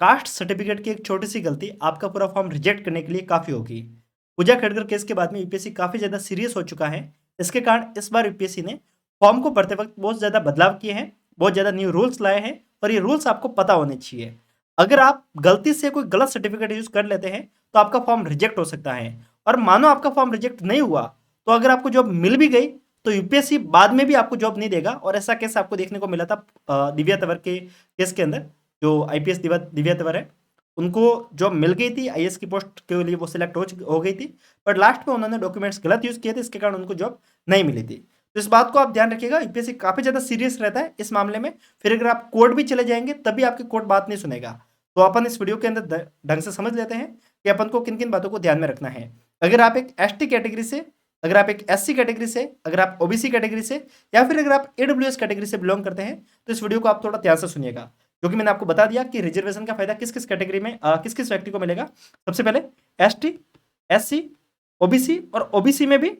Caste certificate की एक छोटी सी गलती आपका पूरा फॉर्म रिजेक्ट करने के लिए काफ़ी होगी। पूजा खड़गर केस के बाद में यूपीएससी काफ़ी ज़्यादा सीरियस हो चुका है। इसके कारण इस बार यूपीएससी ने फॉर्म को भरते वक्त बहुत ज़्यादा बदलाव किए हैं, बहुत ज़्यादा न्यू रूल्स लाए हैं और ये रूल्स आपको पता होने चाहिए। अगर आप गलती से कोई गलत सर्टिफिकेट यूज़ कर लेते हैं, तो आपका फॉर्म रिजेक्ट हो सकता है और मानो आपका फॉर्म रिजेक्ट नहीं हुआ, तो अगर आपको जॉब मिल भी गई, तो यूपीएससी बाद में भी आपको जॉब नहीं देगा और ऐसा केस आपको देखने को मिला था दिव्या तंवर के केस के अंदर। जो आईपीएस दिव्या तंवर है, उनको जॉब मिल गई थी, आईएएस की पोस्ट के लिए वो सिलेक्ट हो गई थी, पर लास्ट में उन्होंने डॉक्यूमेंट्स गलत यूज़ किए थे, इसके कारण उनको जॉब नहीं मिली थी। तो इस बात को आप ध्यान रखिएगा, यूपीएससी काफ़ी ज़्यादा सीरियस रहता है इस मामले में। फिर अगर आप कोर्ट भी चले जाएंगे तभी आपकी कोर्ट बात नहीं सुनेगा। तो अपन इस वीडियो के अंदर ढंग से समझ लेते हैं कि अपन को किन किन बातों को ध्यान में रखना है। अगर आप एक एसटी कैटेगरी से, अगर आप एक एससी कैटेगरी से, अगर आप ओबीसी कैटेगरी से या फिर अगर आप ईडब्ल्यूएस कैटेगरी से बिलोंग करते हैं, तो इस वीडियो को आप थोड़ा ध्यान से सुनिएगा, क्योंकि मैंने आपको बता दिया कि रिजर्वेशन का फायदा किस किस कैटेगरी में किस किस व्यक्ति को मिलेगा। सबसे पहले एसटी, एससी, ओबीसी और ओबीसी में भी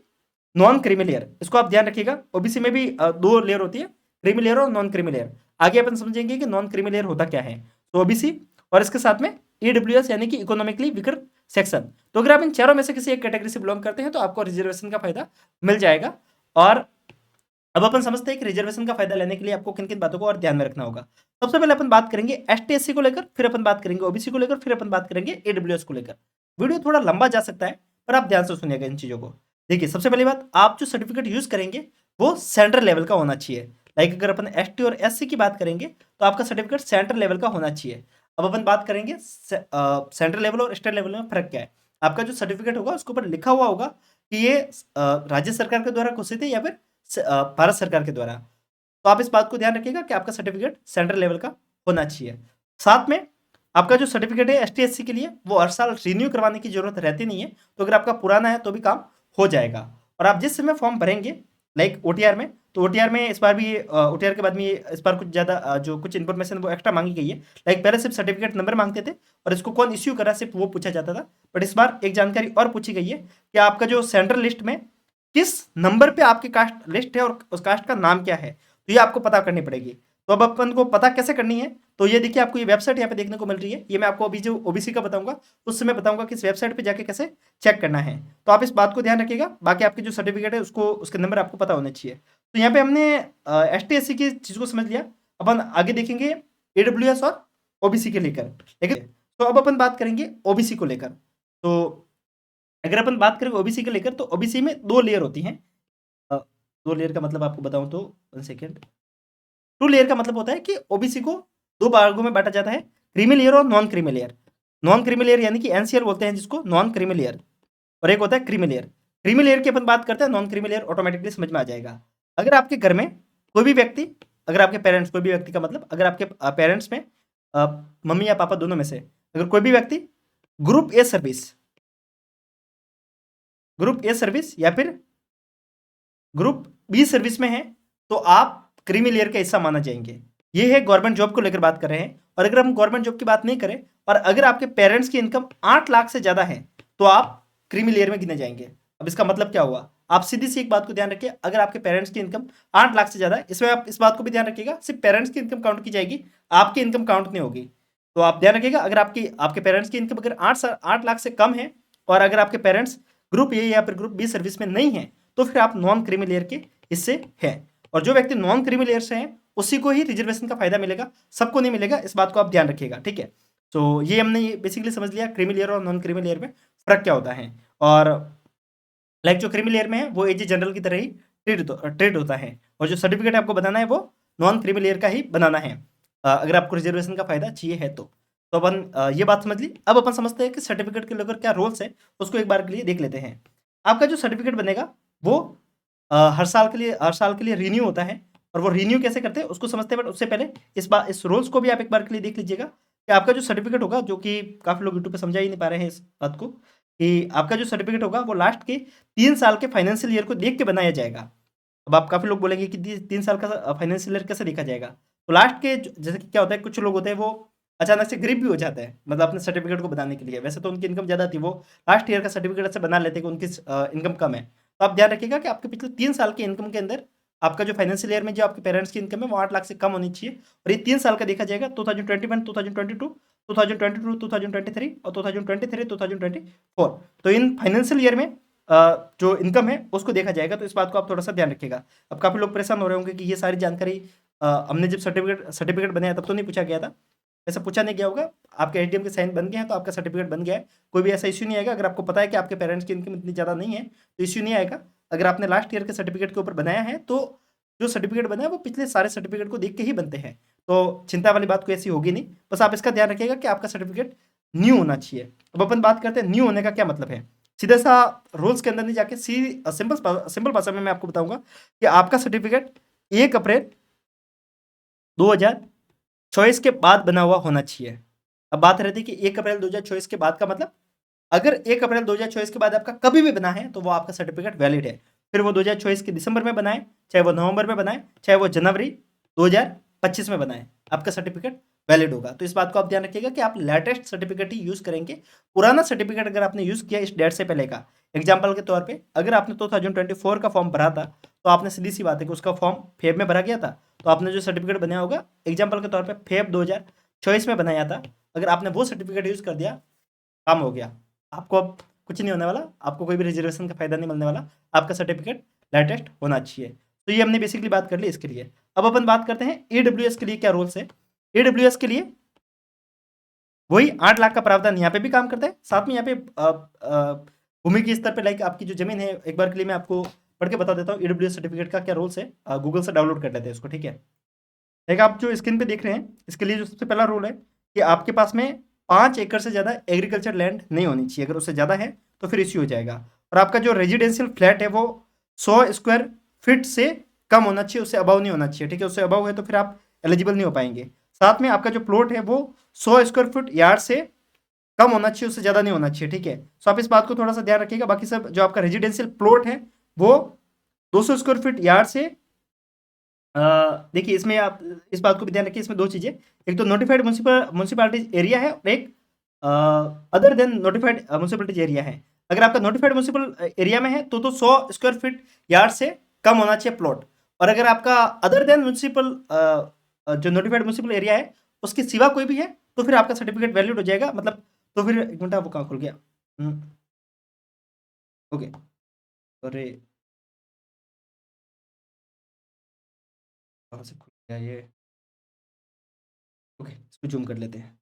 नॉन क्रीमी, इसको आप ध्यान रखिएगा। ओबीसी में भी दो लेयर होती है, क्रीमी लेयर और नॉन क्रीमी लेयर। आगे अपन समझेंगे कि नॉन क्रीमी लेयर होता क्या है। तो ओबीसी और इसके साथ में ईडब्ल्यूएस यानी कि इकोनॉमिकली वीकर सेक्शन। तो अगर आप इन चारों में से किसी एक कैटेगरी से बिलोंग करते हैं, तो आपको रिजर्वेशन का फायदा मिल जाएगा। और अब अपन समझते हैं कि रिजर्वेशन का फायदा लेने के लिए आपको किन किन बातों को और ध्यान में रखना होगा। सबसे पहले अपन बात करेंगे एसटी एससी को लेकर, फिर अपन बात करेंगे ओबीसी को लेकर, फिर अपन बात करेंगे ईडब्ल्यूएस को लेकर। वीडियो थोड़ा लंबा जा सकता है, पर आप ध्यान से सुनिएगा इन चीजों को। देखिए, सबसे पहली बात, आप जो सर्टिफिकेट यूज करेंगे वो सेंट्रल लेवल का होना चाहिए। लाइक अगर अपन एसटी और एससी की बात करेंगे, तो आपका सर्टिफिकेट सेंट्रल लेवल का होना चाहिए। अब अपन बात करेंगे सेंट्रल लेवल और स्टेट लेवल में फर्क क्या है। आपका जो सर्टिफिकेट होगा उसके ऊपर लिखा हुआ होगा कि ये राज्य सरकार के द्वारा घोषित है या फिर भारत सरकार के द्वारा। तो आप इस बात को ध्यान रखिएगा कि आपका सर्टिफिकेट सेंट्रल लेवल का होना चाहिए। साथ में आपका जो सर्टिफिकेट है एसटी एससी के लिए, वो हर साल रिन्यू करवाने की जरूरत रहती नहीं है। तो अगर आपका पुराना है तो भी काम हो जाएगा। और आप जिस समय फॉर्म भरेंगे, लाइक ओटीआर में, तो ओटीआर में इस बार भी ओटीआर के बाद में इस बार कुछ ज़्यादा जो कुछ इन्फॉर्मेशन वो एक्स्ट्रा मांगी गई है। लाइक पहले सिर्फ सर्टिफिकेट नंबर मांगते थे और इसको कौन इश्यू करा सिर्फ वो पूछा जाता था। बट इस बार एक जानकारी और पूछी गई है कि आपका जो सेंट्रल लिस्ट में किस नंबर पे आपकी कास्ट लिस्ट है और उस कास्ट का नाम क्या है, तो ये आपको पता करनी पड़ेगी। तो अब अपन को पता कैसे करनी है, तो ये देखिए, आपको ये वेबसाइट यहाँ पे देखने को मिल रही है। ये मैं आपको अभी जो ओबीसी का बताऊंगा उस समय बताऊंगा कि इस वेबसाइट पे जाके कैसे चेक करना है। तो आप इस बात को ध्यान रखिएगा। बाकी आपकी जो सर्टिफिकेट है उसको उसके नंबर आपको पता होने चाहिए। तो यहाँ पे हमने एस टी एस सी की चीज को समझ लिया। अपन आगे देखेंगे ईडब्ल्यूएस और ओबीसी के लेकर, ठीक है। तो अब अपन बात करेंगे ओबीसी को लेकर। तो अगर अपन बात करें ओबीसी के लेकर, तो ओबीसी में दो लेयर होती हैं। दो लेयर का मतलब आपको बताऊं तो, 1 सेकेंड। टू लेयर का मतलब होता है कि ओबीसी को दो भागों में बांटा जाता है, क्रीमी लेयर और non creamy layer. Non creamy layer यानी कि एनसीएल बोलते हैं जिसको, नॉन क्रीमी लेयर। और एक होता है क्रीमी लेयर। क्रीमी लेयर की अपन बात करते हैं, नॉन क्रीमी लेयर ऑटोमेटिकली समझ में आ जाएगा। अगर आपके घर में कोई भी व्यक्ति, अगर आपके पेरेंट्स, कोई भी व्यक्ति का मतलब अगर आपके पेरेंट्स में अ, मम्मी या पापा दोनों में से अगर कोई भी व्यक्ति group a service, group a service या फिर ग्रुप बी सर्विस में है, तो आप क्रीमी लेयर का हिस्सा माना जाएंगे। ये है गवर्नमेंट जॉब को लेकर बात कर रहे हैं। और अगर हम गवर्नमेंट जॉब की बात नहीं करें और अगर आपके पेरेंट्स की इनकम 8 लाख से ज्यादा है, तो आप क्रीमी लेयर में गिने जाएंगे। अब इसका मतलब क्या हुआ, आप सीधी सी एक बात को ध्यान रखिए, अगर आपके पेरेंट्स की इनकम 8 लाख से ज्यादा है, इसमें आप इस बात को भी ध्यान रखिएगा, सिर्फ पेरेंट्स की इनकम काउंट की जाएगी, आपकी इनकम काउंट नहीं होगी। तो आप ध्यान रखिएगा, अगर आपके पेरेंट्स की इनकम अगर 8 लाख से कम है और अगर आपके पेरेंट्स ग्रुप ए या फिर ग्रुप बी सर्विस में नहीं है, तो फिर आप नॉन क्रीमी लेयर के हिस्से हैं। और जो व्यक्ति नॉन क्रीमी लेयर से हैं उसी को ही रिजर्वेशन का फायदा मिलेगा, सबको नहीं मिलेगा। इस बात को आप ध्यान रखिएगा, ठीक है। तो ये हमने बेसिकली समझ लिया क्रीमी लेयर और नॉन क्रीमी लेयर में फर्क क्या होता है। और लाइक जो क्रीमी लेयर में है वो एजी जनरल की तरह ही ट्रीट होता है, और जो सर्टिफिकेट आपको बनाना है वो नॉन क्रीमी लेयर का ही बनाना है, अगर आपको रिजर्वेशन का फायदा चाहिए है तो। तो अपन ये बात समझ ली। अब अपन समझते हैं कि सर्टिफिकेट के लेकर क्या रूल्स है, उसको एक बार के लिए देख लेते हैं। आपका जो सर्टिफिकेट बनेगा वो हर साल के लिए रिन्यू होता है। और वो रिन्यू कैसे करते हैं उसको समझते हैं, बट उससे पहले इस रूल्स को भी आप एक बार के लिए देख लीजिएगा कि आपका जो सर्टिफिकेट होगा, जो कि काफ़ी लोग यूट्यूब पे समझा ही नहीं पा रहे हैं इस बात को, कि आपका जो सर्टिफिकेट होगा वो लास्ट के 3 साल के फाइनेंशियल ईयर को देख के बनाया जाएगा। अब आप काफ़ी लोग बोलेंगे कि 3 साल का फाइनेंशियल ईयर कैसे देखा जाएगा। तो लास्ट के जैसे कि क्या होता है, कुछ लोग होते हैं वो अचानक से गरीब भी हो जाता है, मतलब अपने सर्टिफिकेट को बनाने के लिए। वैसे तो उनकी इनकम ज़्यादा थी, वो लास्ट ईयर का सर्टिफिकेट से बना लेते कि उनकी इनकम कम है। तो आप ध्यान रखिएगा कि आपके पिछले 3 साल की इनकम के अंदर आपका जो फाइनेंशियल ईयर में जो आपके पेरेंट्स की इनकम है वो 8 लाख से कम होनी चाहिए। और ये 3 साल का देखा जाएगा, 2021, 2022 2022, 2023 और 2023, 2024। तो इन फाइनेंशियल ईयर में जो इनकम है उसको देखा जाएगा, तो इस बात को आप थोड़ा सा ध्यान रखिएगा। अब काफ़ी लोग परेशान हो रहे होंगे कि ये सारी जानकारी हमने जब सर्टिफिकेट बनाया तब तो नहीं पूछा गया था। ऐसा पूछा नहीं गया होगा, आपके एटीएम के साइन बन गए हैं तो आपका सर्टिफिकेट बन गया है, कोई भी ऐसा इश्यू नहीं आएगा। अगर आपको पता है कि आपके पेरेंट्स की इनकम इतनी ज़्यादा नहीं है तो इश्यू नहीं आएगा। अगर आपने लास्ट ईयर के सर्टिफिकेट के ऊपर बनाया है तो जो सर्टिफिकेट बना है वो पिछले सारे सर्टिफिकेट को देख के ही बनते हैं, तो चिंता वाली बात कोई ऐसी होगी नहीं। बस आप इसका ध्यान रखिएगा कि आपका सर्टिफिकेट न्यू होना चाहिए। अब अपन बात करते हैं न्यू होने का क्या मतलब है। सीधा सा रूल्स के अंदर नहीं जाके सिंपल भाषा में मैं आपको बताऊंगा कि आपका सर्टिफिकेट 1 अप्रैल 2024 के बाद बना हुआ होना चाहिए। अब बात रहती है कि 1 अप्रैल 2024 के बाद का मतलब, अगर 1 अप्रैल 2024 के बाद आपका कभी भी बना है तो वो आपका सर्टिफिकेट वैलिड है। फिर वो 2024 के दिसंबर में बनाए, चाहे वो नवंबर में बनाए, चाहे वो जनवरी 2025 में बनाए, आपका सर्टिफिकेट वैलिड होगा। तो इस बात को आप ध्यान रखिएगा कि आप लेटेस्ट सर्टिफिकेट ही यूज करेंगे। पुराना सर्टिफिकेट अगर आपने यूज किया इस डेट से पहले का, एग्जाम्पल के तौर पर अगर आपने 2024 का फॉर्म भरा था तो आपने सीधी सी बात है कि उसका फॉर्म फेब में भरा गया था, तो आपने जो सर्टिफिकेट बनाया होगा एग्जाम्पल के तौर पर फेब 2024 में बनाया था, अगर आपने वो सर्टिफिकेट यूज कर दिया, काम हो गया। आपको अब कुछ नहीं होने वाला, आपको कोई भी रिजर्वेशन का फायदा नहीं मिलने वाला, आपका सर्टिफिकेट लेटेस्ट होना चाहिए। तो ये हमने बेसिकली बात कर ली इसके लिए। अब अपन बात करते हैं ईडब्ल्यूएस के लिए क्या रूल्स है। ईडब्ल्यूएस के लिए वही 8 लाख का प्रावधान यहाँ पे भी काम करता है, साथ में यहाँ पे भूमि के स्तर पे लाइक आपकी जो जमीन है, एक बार के लिए मैं आपको पढ़ के बता देता हूँ ईडब्ल्यूएस सर्टिफिकेट का क्या रूल्स है। गूगल से डाउनलोड कर लेते हैं इसको, ठीक है। एक आप जो स्क्रीन पे देख रहे हैं, इसके लिए जो सबसे पहला रूल है कि आपके पास में 5 एकड़ से ज़्यादा एग्रीकल्चर लैंड नहीं होनी चाहिए। अगर उससे ज़्यादा है तो फिर इश्यू हो जाएगा। और आपका जो रेजिडेंशियल फ्लैट है वो 100 स्क्वायर फीट से कम होना चाहिए, उससे अबाव नहीं होना चाहिए, ठीक है। उससे अबाव है तो फिर आप एलिजिबल नहीं हो पाएंगे। साथ में आपका जो प्लॉट है वो 100 स्क्वायर फीट यार्ड से कम होना चाहिए, उससे ज़्यादा नहीं होना चाहिए, ठीक है। सो आप इस बात को थोड़ा सा ध्यान रखिएगा। बाकी सब जो आपका रेजिडेंशियल प्लॉट है वो 200 स्क्वायर फीट यार्ड से, देखिए इसमें आप इस बात को भी ध्यान रखिए, इसमें दो चीज़ें, एक तो नोटिफाइड म्यूनसिपालिटीज एरिया है और एक other than notified municipalities area है। अगर आपका नोटिफाइड म्यूनसिपल एरिया में है तो 100 स्क्वायर फीट यार्ड से कम होना चाहिए प्लॉट। और अगर आपका अदर देन म्यूनसिपल जो नोटिफाइड म्यूनसिपल एरिया है उसके सिवा कोई भी है तो फिर आपका सर्टिफिकेट वैलिड हो जाएगा। मतलब तो फिर एक मिनट, वो कहाँ खुल गया, ओके, अरे कहाँ से खुल गया ये, ओके इसको जूम कर लेते हैं,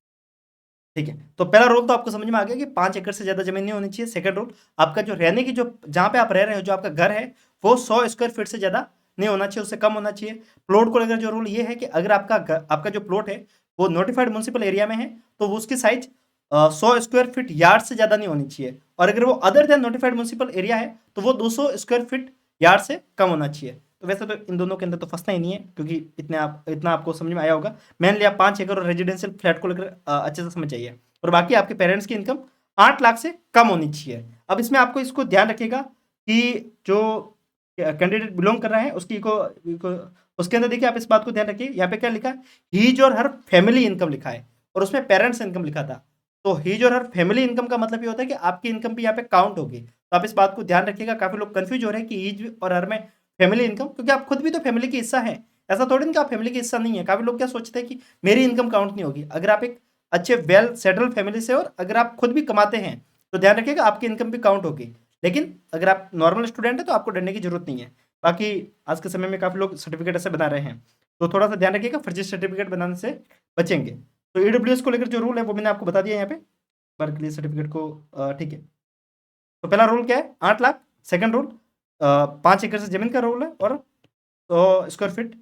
ठीक है। तो पहला रूल तो आपको समझ में आ गया कि 5 एकड़ से ज़्यादा जमीन नहीं होनी चाहिए। सेकंड रूल, आपका जो रहने की जो जहाँ पे आप रह रहे हो, जो आपका घर है वो 100 स्क्वायर फीट से ज़्यादा नहीं होना चाहिए, उससे कम होना चाहिए। प्लॉट को लेकर जो रूल ये है कि अगर आपका जो प्लॉट है वो नोटिफाइड म्यूनसिपल एरिया में है तो वो उसकी साइज 100 स्क्वायर फीट यार्ड से ज़्यादा नहीं होनी चाहिए। और अगर वो other than notified municipal area है तो वो 200 स्क्वायर फीट यार्ड से कम होना चाहिए। तो वैसे तो इन दोनों के अंदर तो फंसना ही नहीं है, क्योंकि इतना आपको समझ में आया होगा। मेनली आप 5 एकड़ और रेजिडेंशियल फ्लैट को लेकर अच्छे से समझ जाइए। और बाकी आपके पेरेंट्स की इनकम 8 लाख से कम होनी चाहिए। अब इसमें आपको इसको ध्यान रखिएगा कि जो कैंडिडेट बिलोंग कर रहा है उसके अंदर देखिए, आप इस बात को ध्यान रखिए, यहाँ पे क्या लिखा है, हीज और हर फैमिली इनकम लिखा है और उसमें पेरेंट्स इनकम लिखा था। तो हीज और हर फैमिली इनकम का मतलब ये होता है कि आपकी इनकम भी यहाँ पे काउंट होगी। तो आप इस बात को ध्यान रखिएगा। काफी लोग कंफ्यूज हो रहे हैं कि हीज और हर में फैमिली इनकम, क्योंकि आप खुद भी तो फैमिली की हिस्सा है। ऐसा थोड़ी ना कि आप फैमिली का हिस्सा नहीं है। काफी लोग क्या सोचते हैं कि मेरी इनकम काउंट नहीं होगी। अगर आप एक अच्छे वेल सेटल्ड फैमिली से और अगर आप खुद भी कमाते हैं तो ध्यान रखिएगा आपकी इनकम भी काउंट होगी। लेकिन अगर आप नॉर्मल स्टूडेंट हैं तो आपको डरने की जरूरत नहीं है। बाकी आज के समय में काफ़ी लोग सर्टिफिकेट ऐसे बना रहे हैं, तो थोड़ा सा ध्यान रखिएगा, फर्जी सर्टिफिकेट बनाने से बचेंगे। तो ईडब्ल्यूएस को लेकर जो रूल है वो मैंने आपको बता दिया यहाँ पे, बार के लिए सर्टिफिकेट को, ठीक है। तो पहला रूल क्या है, 8 लाख। सेकंड रूल 5 एकड़ से जमीन का रूल है और 100 स्क्वायर फीट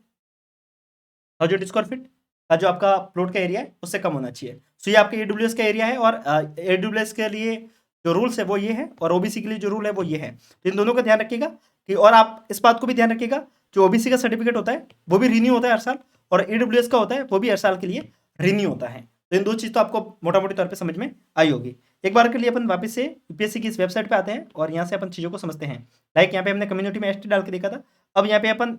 1000 स्क्वायर फीट का जो आपका प्लॉट का एरिया है उससे कम होना चाहिए। सो ये आपके ईडब्ल्यूएस का एरिया है और ईडब्ल्यूएस के लिए जो रूल्स है वो ये है और ओबीसी के लिए जो रूल है वो ये है। तो इन दोनों का ध्यान रखिएगा कि, और आप इस बात को भी ध्यान रखिएगा, जो ओबीसी का सर्टिफिकेट होता है वो भी रिन्यू होता है हर साल और ईडब्ल्यूएस का होता है वो भी हर साल के लिए रिन्यू होता है। तो इन दो चीज़ तो आपको मोटा मोटी तौर पर समझ में आई होगी। एक बार के लिए अपन वापस से यूपीएससी की इस वेबसाइट पे आते हैं और यहाँ से अपन चीज़ों को समझते हैं। लाइक यहाँ पे हमने कम्युनिटी में एसटी डाल के देखा था, अब यहाँ पे अपन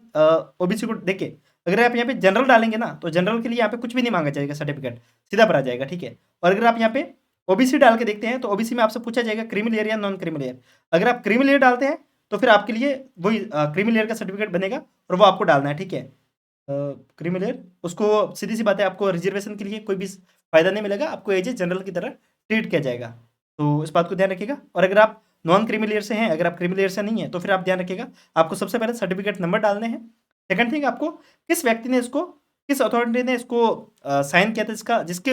ओबीसी को देख के अगर आप यहाँ पे जनरल डालेंगे ना तो जनरल के लिए यहाँ पे कुछ भी नहीं मांगा जाएगा, सर्टिफिकेट सीधा भरा जाएगा, ठीक है। और अगर आप यहाँ पे ओबीसी डाल के देखते हैं तो ओबीसी में आपसे पूछा जाएगा क्रीमी या नॉन क्रीमी लेयर। अगर आप क्रीमी लेयर डालते हैं तो फिर आपके लिए वही क्रीमी लेयर का सर्टिफिकेट बनेगा और वो आपको डालना है, ठीक है। क्रीमी लेयर उसको सीधी सी बात है, आपको रिजर्वेशन के लिए कोई भी फ़ायदा नहीं मिलेगा, आपको एज ए जनरल की तरह ट्रीट किया जाएगा। तो इस बात को ध्यान रखिएगा। और अगर आप नॉन क्रीमी लेयर से हैं, अगर आप क्रीमी लेयर से नहीं हैं, तो फिर आप ध्यान रखिएगा, आपको सबसे पहले सर्टिफिकेट नंबर डालने हैं। सेकंड थिंग, आपको किस व्यक्ति ने इसको, किस अथॉरिटी ने इसको साइन किया था, इसका जिसके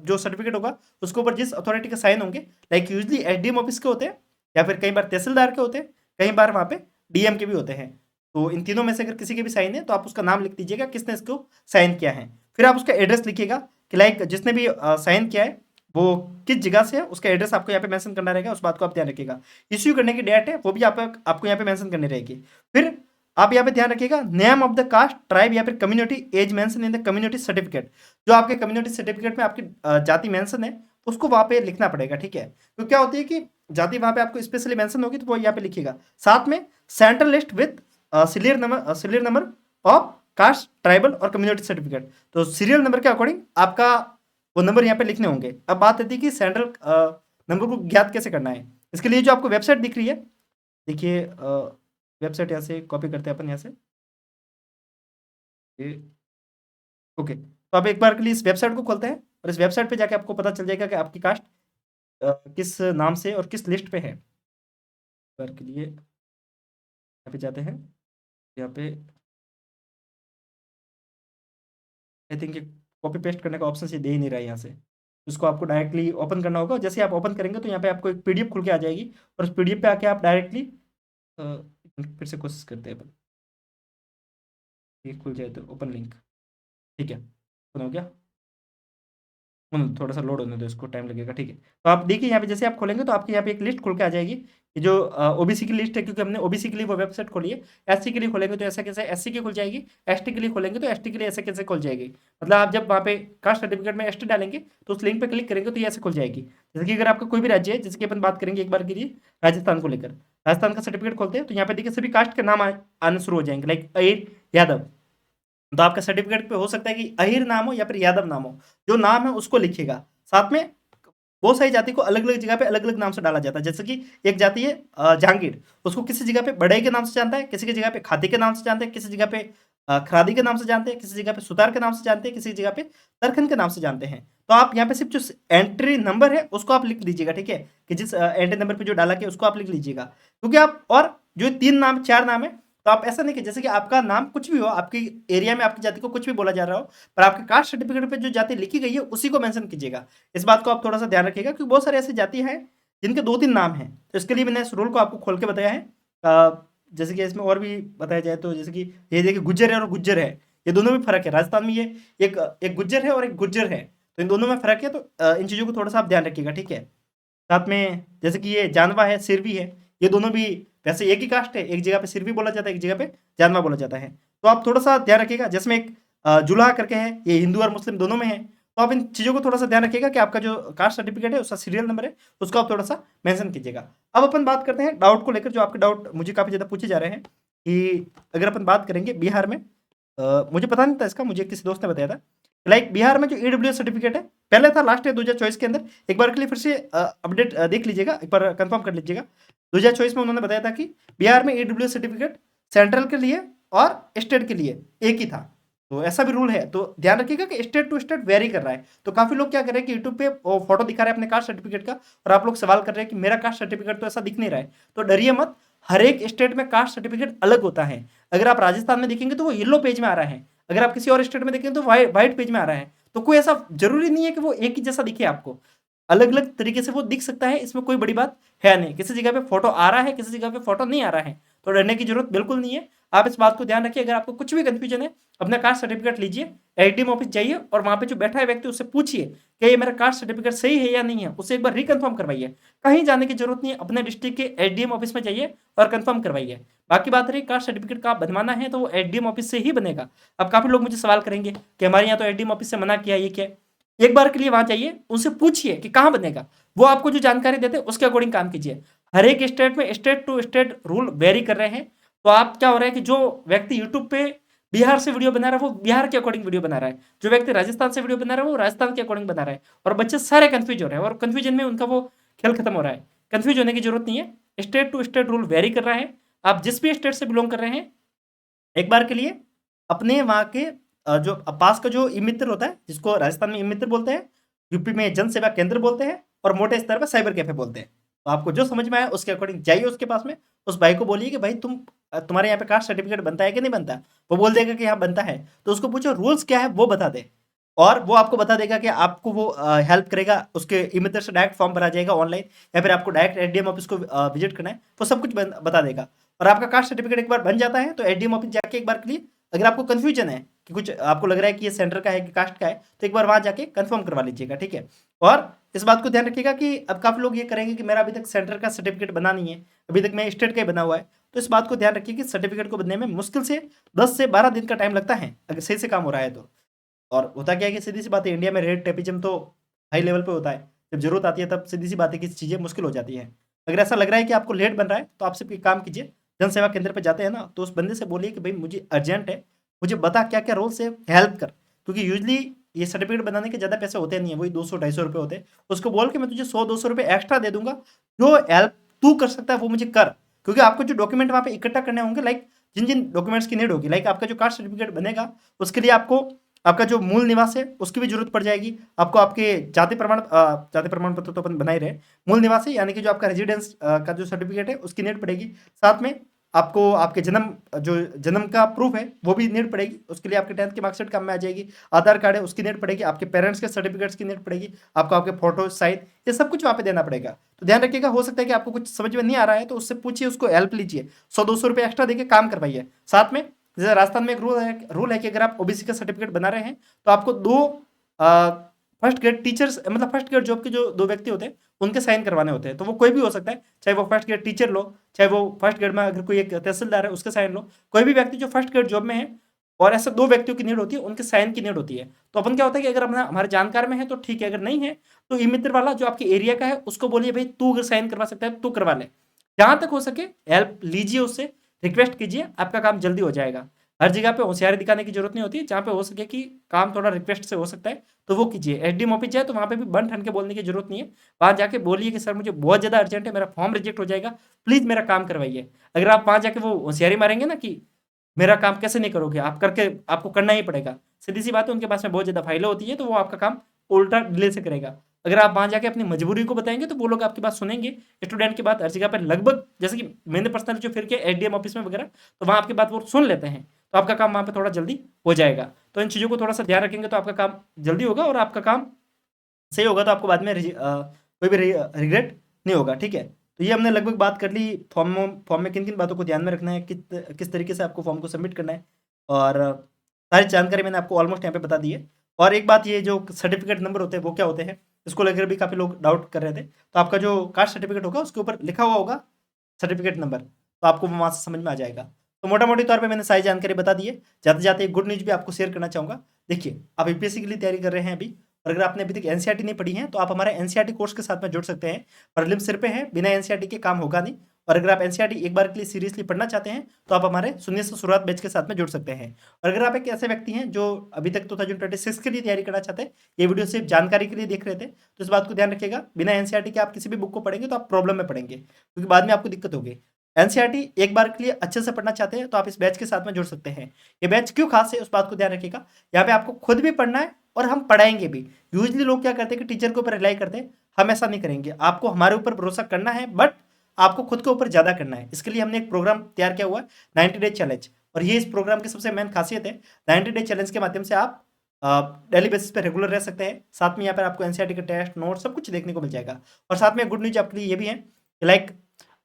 जो सर्टिफिकेट होगा उसके ऊपर जिस अथॉरिटी के साइन होंगे, लाइक यूजली एसडीएम ऑफिस के होते हैं, या फिर कई बार तहसीलदार के होते हैं, कई बार वहाँ पे डीएम के भी होते हैं। तो इन तीनों में से अगर किसी के भी साइन है तो आप उसका नाम लिख दीजिएगा, किसने इसको साइन किया है। फिर आप उसका एड्रेस लिखिएगा कि लाइक जिसने भी साइन किया है वो किस जगह से है, उसका एड्रेस आपको यहाँ पे मेंशन करना रहेगा, उस बात को आप ध्यान रखिएगा। इश्यू करने की डेट है वो भी आपको यहाँ पे मेंशन करनी रहेगी। फिर आप यहाँ पे ध्यान रखिएगा, name of the caste, tribe या फिर community, as mention in the community certificate. जो आपके कम्युनिटी सर्टिफिकेट में आपकी जाति मेंशन है उसको वहाँ पे लिखना पड़ेगा, ठीक है। तो क्या होती है कि जाति वहाँ पे आपको स्पेशली मेंशन होगी तो वो यहाँ पे लिखिएगा। साथ में central list with serial number of caste, tribal और कम्युनिटी सर्टिफिकेट। तो सीरियल नंबर के अकॉर्डिंग आपका वो नंबर यहाँ पे लिखने होंगे। अब बात आती है कि सेंट्रल नंबर को ज्ञात कैसे करना है। इसके लिए जो आपको वेबसाइट दिख रही है, देखिए वेबसाइट यहाँ से कॉपी करते हैं अपन, यहाँ से ओके। तो आप एक बार के लिए इस वेबसाइट को खोलते हैं और इस वेबसाइट पे जाके आपको पता चल जाएगा कि आपकी कास्ट किस नाम से और किस लिस्ट पे है। एक बार के लिए यहाँ पे जाते हैं, यहाँ पे आई थिंक कॉपी पेस्ट करने का ऑप्शन से दे ही नहीं रहा है यहाँ से। उसको आपको डायरेक्टली ओपन करना होगा। जैसे आप ओपन करेंगे तो यहाँ पे आपको एक पीडीएफ खुल के आ जाएगी और उस पीडीएफ पे आके आप डायरेक्टली फिर से कोशिश करते हैं अपन, ये खुल जाए तो ओपन लिंक, ठीक है, ओपन हो गया। थोड़ा सा लोड होने दो, इसको टाइम लगेगा, ठीक है। तो आप देखिए यहाँ पे जैसे आप खोलेंगे तो आपके यहाँ पे एक लिस्ट खुल के आ जाएगी, ये जो ओबीसी की लिस्ट है, क्योंकि हमने ओबीसी के लिए वो वेबसाइट खोली है। एससी के लिए खोलेंगे तो ऐसा कैसे एससी की खुल जाएगी, एसटी के लिए खोलेंगे तो एसटी के लिए ऐसे कैसे खुल जाएगी। मतलब आप जब वहाँ पे कास्ट सर्टिफिकेट में एसटी डालेंगे तो उस लिंक पे क्लिक करेंगे तो ये ऐसे खुल जाएगी। जैसे कि अगर आपका कोई भी राज्य है, जैसे कि अपन बात करेंगे एक बार के लिए राजस्थान को लेकर, राजस्थान का सर्टिफिकेट खोलते हैं तो यहाँ पे देखिए सभी कास्ट के नाम आने शुरू हो जाएंगे, लाइक अहिर, यादव। तो आपका सर्टिफिकेट पे हो सकता है कि अहिर नाम हो या फिर यादव नाम हो, जो नाम है उसको लिखिएगा। साथ में बहुत सारी जाति को अलग अलग जगह पे अलग अलग नाम से डाला जाता है। जैसे कि एक जाति है जहांगीर, उसको किसी जगह पे बढ़ई के नाम से जानता है, किसी की जगह पे खाती के नाम से जानते हैं, किसी जगह पे खरादी के नाम से जानते हैं, किसी जगह पे सुतार के नाम से जानते हैं, किसी जगह पे तरखन के नाम से जानते हैं। तो आप यहाँ पे सिर्फ जो एंट्री नंबर है उसको आप लिख लीजिएगा, ठीक है, कि जिस एंट्री नंबर पे जो डाला के उसको आप लिख लीजिएगा। क्योंकि आप और जो 3 नाम 4 नाम है, तो आप ऐसा नहीं कि जैसे कि आपका नाम कुछ भी हो, आपकी एरिया में आपकी जाति को कुछ भी बोला जा रहा हो, पर आपके कास्ट सर्टिफिकेट पे जो जाति लिखी गई है उसी को मेंशन कीजिएगा। इस बात को आप थोड़ा सा ध्यान रखिएगा, क्योंकि बहुत सारी ऐसी जाति हैं जिनके 2-3 नाम हैं। तो इसके लिए मैंने इस रूल को आपको खोल के बताया है। जैसे कि इसमें और भी बताया जाए तो जैसे कि ये देखिए गुज्जर है और गुज्जर है, ये दोनों में फ़र्क है। राजस्थान में ये एक एक गुज्जर है और एक गुज्जर है, तो इन दोनों में फ़र्क है। तो इन चीज़ों को थोड़ा सा आप ध्यान रखिएगा, ठीक है। साथ में जैसे कि ये जानवा है, सिरवी है, ये दोनों भी वैसे एक ही कास्ट है, एक जगह पे सिरवी बोला जाता है, एक जगह पे जानवा बोला जाता है। तो आप थोड़ा सा ध्यान रखिएगा। जिसमें एक जुलाहा करके है, ये हिंदू और मुस्लिम दोनों में है। तो आप इन चीज़ों को थोड़ा सा ध्यान रखिएगा कि आपका जो कास्ट सर्टिफिकेट है उसका सीरियल नंबर है, उसको आप थोड़ा सा मेंशन कीजिएगा। अब अपन बात करते हैं डाउट को लेकर, जो आपके डाउट मुझे काफ़ी ज़्यादा पूछे जा रहे हैं कि अगर अपन बात करेंगे बिहार में, मुझे पता नहीं था इसका, मुझे किसी दोस्त ने बताया था, लाइक बिहार में जो ईडब्ल्यूएस सर्टिफिकेट है पहले था लास्ट ईयर 2024 के अंदर, एक बार के लिए फिर से अपडेट देख लीजिएगा, एक बार कंफर्म कर लीजिएगा। 2024 में उन्होंने बताया था कि बिहार में ईडब्ल्यूएस सर्टिफिकेट सेंट्रल के लिए और स्टेट के लिए एक ही था। तो ऐसा भी रूल है, तो ध्यान रखिएगा कि स्टेट टू स्टेट वेरी कर रहा है। तो काफ़ी लोग क्या कर रहे हैं कि यूट्यूब पे वो फोटो दिखा रहे हैं अपने कास्ट सर्टिफिकेट का, और आप लोग सवाल कर रहे हैं कि मेरा कास्ट सर्टिफिकेट तो ऐसा दिख नहीं रहा है। तो डरिए मत, हर एक स्टेट में कास्ट सर्टिफिकेट अलग होता है। अगर आप राजस्थान में देखेंगे तो वो येलो पेज में आ रहा है, अगर आप किसी और स्टेट में देखेंगे तो व्हाइट पेज में आ रहा है। तो कोई ऐसा जरूरी नहीं है कि वो एक ही जैसा दिखे आपको, अलग अलग तरीके से वो दिख सकता है, इसमें कोई बड़ी बात है नहीं। किसी जगह पे फोटो आ रहा है, किसी जगह पे फोटो नहीं आ रहा है, तो डरने की जरूरत बिल्कुल नहीं है। आप इस बात को ध्यान रखिए। अगर आपको कुछ भी कंफ्यूजन है, अपना कास्ट सर्टिफिकेट लीजिए, एडीएम ऑफिस जाइए और वहां पे जो बैठा है व्यक्ति उससे पूछिए कि ये मेरा कास्ट सर्टिफिकेट सही है या नहीं है, उससे एक बार रिकन्फर्म करवाइए। कहीं जाने की जरूरत नहीं है, अपने डिस्ट्रिक्ट के एडीएम ऑफिस में जाइए और कंफर्म करवाइए। बाकी बात रही कास्ट सर्टिफिकेट का बनवाना है तो वो एडीएम ऑफिस से ही बनेगा। अब काफी लोग मुझे सवाल करेंगे कि हमारे यहाँ तो एडीएम ऑफिस से मना किया, ये क्या है। एक बार के लिए वहां जाइए, उनसे पूछिए कि कहाँ बनेगा, वो आपको जो जानकारी देते हैं उसके अकॉर्डिंग काम कीजिए। हर एक स्टेट में state to state rule vary कर रहे हैं। तो आप क्या हो रहा है कि जो व्यक्ति यूट्यूब पे बिहार से वीडियो बना रहा है वो बिहार के अकॉर्डिंग वीडियो बना रहा है, जो व्यक्ति राजस्थान से वीडियो बना रहा है वो राजस्थान के अकॉर्डिंग बना रहा है, और बच्चे सारे कंफ्यूज हो रहे हैं और कंफ्यूजन में उनका वो खेल खत्म हो रहा है। कंफ्यूज होने की जरूरत नहीं है, state to state rule vary कर रहा है। आप जिस भी स्टेट से बिलोंग कर रहे हैं, एक बार के लिए अपने वहाँ के जो पास का जो ई मित्र होता है, जिसको राजस्थान में ई मित्र बोलते हैं, यूपी में जन सेवा केंद्र बोलते हैं और मोटे स्तर पर साइबर कैफे बोलते हैं। तो आपको जो समझ में आए उसके अकॉर्डिंग जाइए उसके पास में, उस भाई को बोलिए कि भाई तुम्हारे यहाँ पे कास्ट सर्टिफिकेट बनता है कि नहीं बनता? वो बोल देगा कि हाँ बनता है, तो उसको पूछो रूल्स क्या है वो बता दे, और वो आपको बता देगा कि आपको वो हेल्प करेगा, उसके ई-मित्र से डायरेक्ट फॉर्म भरा जाएगा ऑनलाइन, या फिर आपको डायरेक्ट एसडीएम ऑफिस को विजिट करना है, वो सब कुछ बता देगा। और आपका कास्ट सर्टिफिकेट एक बार बन जाता है तो एसडीएम ऑफिस जाके एक बार के लिए, अगर आपको कंफ्यूजन है कि कुछ आपको लग रहा है कि ये सेंटर का है कि कास्ट का है, तो एक बार वहां जाके कंफर्म करवा लीजिएगा, ठीक है। और इस बात को ध्यान रखिएगा कि अब काफी लोग ये करेंगे कि मेरा अभी तक सेंटर का सर्टिफिकेट बना नहीं है, अभी तक मैं स्टेट का ही बना हुआ है। तो इस बात को ध्यान रखिए कि सर्टिफिकेट को बनने में मुश्किल से 10 से 12 दिन का टाइम लगता है, अगर सही से काम हो रहा है तो। और होता क्या है कि सीधी सी बात है, इंडिया में रेट टेपिज्म तो हाई लेवल पे होता है, जब जरूरत आती है तब सीधी सी बात है कि चीज़ें मुश्किल हो जाती हैं। अगर ऐसा लग रहा है कि आपको लेट बन रहा है तो आप सिर्फ एक काम कीजिए, जन सेवा केंद्र पे जाते हैं ना, तो उस बंदे से बोलिए कि भाई मुझे अर्जेंट है, मुझे बता क्या क्या रोल्स है, हेल्प कर। क्योंकि यूजली ये सर्टिफिकेट बनाने के ज़्यादा पैसे होते नहीं है, वही 200-250 रुपये होते हैं। उसको बोल के मैं तुझे 100-200 रुपये एक्स्ट्रा दे दूंगा, जो हेल्प तू कर सकता है वो मुझे कर। क्योंकि आपको जो डॉक्यूमेंट वहाँ पे इकट्ठा करने होंगे, लाइक जिन जिन डॉक्यूमेंट्स की नीड होगी, लाइक आपका जो कास्ट सर्टिफिकेट बनेगा उसके लिए आपको आपका जो मूल निवास है उसकी भी जरूरत पड़ जाएगी, आपको आपके जाति प्रमाण पत्र तो अपन बना ही रहे, मूल निवासी यानी कि जो आपका रेजिडेंस का जो सर्टिफिकेट है उसकी नीड पड़ेगी। साथ में आपको आपके जन्म का प्रूफ है वो भी नीड पड़ेगी, उसके लिए आपके 10th की मार्कशीट काम में आ जाएगी। आधार कार्ड है उसकी नीड पड़ेगी, आपके पेरेंट्स के सर्टिफिकेट्स की नीड पड़ेगी, आपको आपके फोटो साइन, ये सब कुछ वहाँ पे देना पड़ेगा। तो ध्यान रखिएगा, हो सकता है कि आपको कुछ समझ में नहीं आ रहा है तो उससे पूछिए, उसको हेल्प लीजिए, 100-200 रुपये एक्स्ट्रा देके काम करवाइए। साथ में जैसे राजस्थान में एक रूल है कि अगर आप ओबीसी का सर्टिफिकेट बना रहे हैं तो आपको दो फर्स्ट ग्रेड टीचर्स, मतलब फर्स्ट ग्रेड जॉब के जो दो व्यक्ति होते हैं उनके साइन करवाने होते हैं। तो वो कोई भी हो सकता है, चाहे वो फर्स्ट ग्रेड टीचर लो, चाहे वो फर्स्ट ग्रेड में अगर कोई एक तहसीलदार है उसके साइन लो, कोई भी व्यक्ति जो फर्स्ट ग्रेड जॉब में है, और ऐसे दो व्यक्तियों की नीड होती है, उनके साइन की नीड होती है। तो अपन क्या होता है कि अगर अपना हमारे जानकार में है तो ठीक है, अगर नहीं है तो ई मित्र वाला जो आपके एरिया का है उसको बोलिए भाई तू अगर साइन करवा सकता है तू करवा ले, जहां तक हो सके हेल्प लीजिए उससे, रिक्वेस्ट कीजिए, आपका काम जल्दी हो जाएगा। हर जगह पे होशियारी दिखाने की जरूरत नहीं होती, जहाँ पे हो सके कि काम थोड़ा रिक्वेस्ट से हो सकता है तो वो कीजिए। एसडीएम ऑफिस जाए तो वहाँ पे भी बन ठन के बोलने की जरूरत नहीं है, वहाँ जाके बोलिए कि सर मुझे बहुत ज़्यादा अर्जेंट है, मेरा फॉर्म रिजेक्ट हो जाएगा, प्लीज़ मेरा काम करवाइए। अगर आप वहाँ जाके वो होशियारी मारेंगे ना कि मेरा काम कैसे नहीं करोगे, आप करके आपको करना ही पड़ेगा, सीधी सी बात है, उनके पास में बहुत ज़्यादा फाइलें होती है तो वो आपका काम उल्टा डिले से करेगा। अगर आप वहाँ जाके अपनी मजबूरी को बताएंगे तो वो लोग आपकी बात सुनेंगे। स्टूडेंट की बात हर जगह पर लगभग, जैसे कि मैंने पर्सनली जो फिर के एसडीएम ऑफिस में वगैरह, तो वहाँ आपकी बात वो सुन लेते हैं, तो आपका काम वहाँ पे थोड़ा जल्दी हो जाएगा। तो इन चीज़ों को थोड़ा सा ध्यान रखेंगे तो आपका काम जल्दी होगा और आपका काम सही होगा, तो आपको बाद में कोई भी रिग्रेट नहीं होगा, ठीक है। तो ये हमने लगभग बात कर ली, फॉर्म में किन किन बातों को ध्यान में रखना है, किस तरीके से आपको फॉर्म को सबमिट करना है, और सारी जानकारी मैंने आपको ऑलमोस्ट यहाँ पे बता दी है। और एक बात, ये जो सर्टिफिकेट नंबर होते हैं वो क्या होते हैं, इसको लेकर भी काफ़ी लोग डाउट कर रहे थे। तो आपका जो कास्ट सर्टिफिकेट होगा उसके ऊपर लिखा हुआ होगा सर्टिफिकेट नंबर, तो आपको वहाँ से समझ में आ जाएगा। तो मोटा मोटी तौर पे मैंने सारी जानकारी बता दी है। जाते जाते एक गुड न्यूज़ भी आपको शेयर करना चाहूँगा। देखिए, आप यूपीएससी के लिए तैयारी कर रहे हैं अभी, और अगर आपने अभी तक एनसीईआरटी नहीं पढ़ी है तो आप हमारे एनसीईआरटी कोर्स के साथ में जुड़ सकते हैं। प्रीलिम्स सिर पे है, बिना एनसीईआरटी के काम होगा नहीं। और अगर आप एनसीईआरटी एक बार के लिए सीरियसली पढ़ना चाहते हैं तो आप हमारे शून्य से शुरुआत बैच के साथ में जुड़ सकते हैं। और अगर आप एक ऐसे व्यक्ति हैं जो अभी तक 2026 के लिए तैयारी करना चाहते हैं, ये वीडियो सिर्फ जानकारी के लिए देख रहे थे, तो इस बात को ध्यान रखिएगा, बिना एनसीईआरटी के आप किसी भी बुक को पढ़ेंगे तो आप प्रॉब्लम में पढ़ेंगे, क्योंकि बाद में आपको दिक्कत होगी। एनसीईआरटी एक बार के लिए अच्छे से पढ़ना चाहते हैं तो आप इस बैच के साथ में जुड़ सकते हैं। ये बैच क्यों खास है उस बात को ध्यान रखिएगा, यहाँ पे आपको खुद भी पढ़ना है और हम पढ़ाएंगे भी। यूजली लोग क्या करते हैं कि टीचर के ऊपर रिलाई करते हैं, हम ऐसा नहीं करेंगे। आपको हमारे ऊपर भरोसा करना है, बट आपको खुद के ऊपर ज़्यादा करना है। इसके लिए हमने एक प्रोग्राम तैयार किया हुआ है, 90 डे चैलेंज, और ये इस प्रोग्राम की सबसे मेन खासियत है। 90 डे चैलेंज के माध्यम से आप डेली बेसिस पे रेगुलर रह सकते हैं। साथ में यहाँ पर आपको एनसीईआरटी के टेस्ट नोट सब कुछ देखने को मिल जाएगा। और साथ में गुड न्यूज आपके लिए ये भी है कि लाइक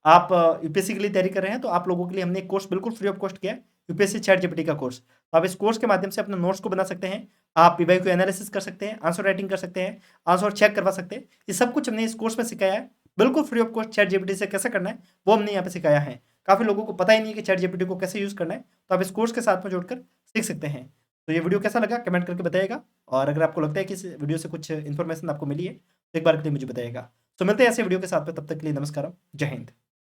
आप यूपीएससी के लिए तैयारी कर रहे हैं तो आप लोगों के लिए हमने एक कोर्स बिल्कुल फ्री ऑफ कॉस्ट किया है, यूपीएससी चैट जीपीटी का कोर्स। तो आप इस कोर्स के माध्यम से अपने नोट्स को बना सकते हैं, आप पीवाई को एनालिसिस कर सकते हैं, आंसर राइटिंग कर सकते हैं, आंसर चेक करवा सकते हैं। ये सब कुछ हमने इस कोर्स में सिखाया है, बिल्कुल free of cost. Chat GPT से कैसे करना है वो हमने यहाँ पे सिखाया है। काफ़ी लोगों को पता ही नहीं है कि चैट जीपीटी को कैसे यूज़ करना है, तो आप इस कोर्स के साथ में जोड़कर सीख सकते हैं। तो ये वीडियो कैसा लगा कमेंट करके बताइएगा, और अगर आपको लगता है कि इस वीडियो से कुछ इन्फॉर्मेशन आपको मिली है तो एक बार के लिए मुझे बताइएगा। तो मिलते हैं ऐसे वीडियो के साथ में, तब तक के लिए नमस्कार, जय हिंद।